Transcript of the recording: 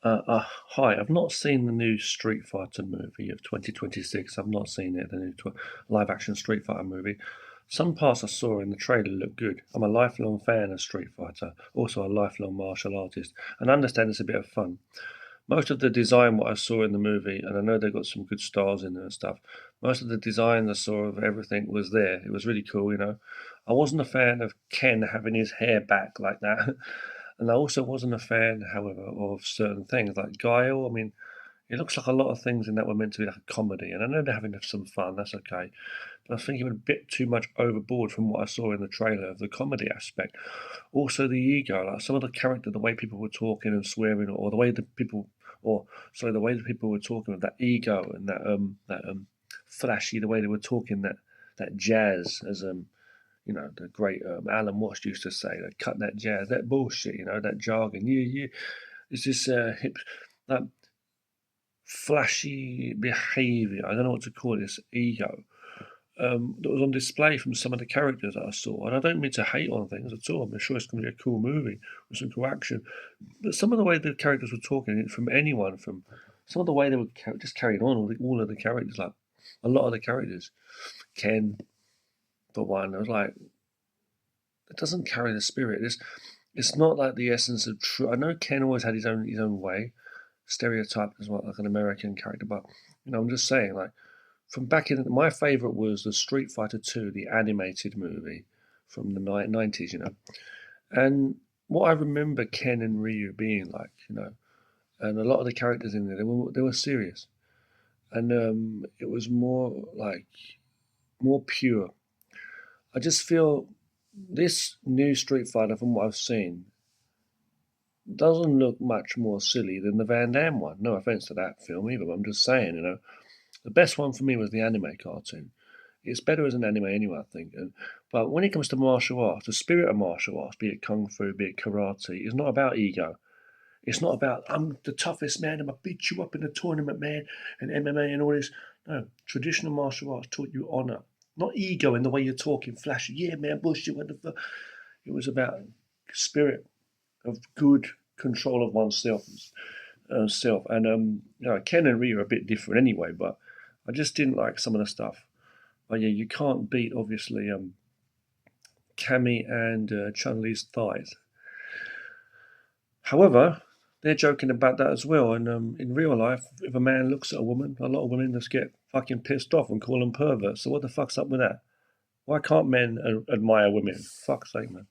Hi, I've not seen the new Street Fighter movie of 2026. I've not seen it, the new live action Street Fighter movie. Some parts I saw in the trailer look good. I'm a lifelong fan of Street Fighter, also a lifelong martial artist, and I understand it's a bit of fun. Most of the design, what I saw in the movie, and I know they got some good stars in there and stuff, most of the design I saw of everything was there. It was really cool. I wasn't a fan of Ken having his hair back like that. And I also wasn't a fan, however, of certain things like Guile. I mean, it looks like a lot of things in that were meant to be like a comedy, and I know they're having some fun, that's okay. But I think it went a bit too much overboard from what I saw in the trailer of the comedy aspect. Also, the ego, like some of the character, the way people were talking and swearing, or the way the people, or sorry, the way the people were talking with that ego and that flashy, the way they were talking, that jazz, as the great Alan Watts used to say, like, cut that jazz, that bullshit, that jargon. Yeah. It's this hip, that flashy behaviour. I don't know what to call it, this ego that was on display from some of the characters that I saw. And I don't mean to hate on things at all. I'm sure it's going to be a cool movie with some cool action. But some of the way the characters were talking, from anyone, from some of the way they were just carrying on, all of the characters, like a lot of the characters, Ken, for one, I was like, it doesn't carry the spirit. It's not like the essence of true. I know Ken always had his own way, stereotyped as well, like an American character. But I'm just saying, like from back in my favorite was the Street Fighter Two, the animated movie from the nineties. And what I remember Ken and Ryu being like, and a lot of the characters in there, they were serious, and it was more like more pure. I just feel this new Street Fighter, from what I've seen, doesn't look much more silly than the Van Damme one. No offense to that film either, but I'm just saying, the best one for me was the anime cartoon. It's better as an anime anyway, I think. But when it comes to martial arts, the spirit of martial arts, be it kung fu, be it karate, is not about ego. It's not about I'm the toughest man, I'm gonna beat you up in a tournament, man, and MMA and all this. No, traditional martial arts taught you honor, not ego in the way you're talking, flashy. Yeah, man, bullshit. What the fuck? It was about spirit of good control of oneself, self. And Ken and Ryu are a bit different anyway, but I just didn't like some of the stuff. But yeah, you can't beat obviously Cammy and Chun Li's thighs. However, they're joking about that as well. And in real life, if a man looks at a woman, a lot of women just get fucking pissed off and call them perverts. So what the fuck's up with that? Why can't men admire women? Fuck's sake, man.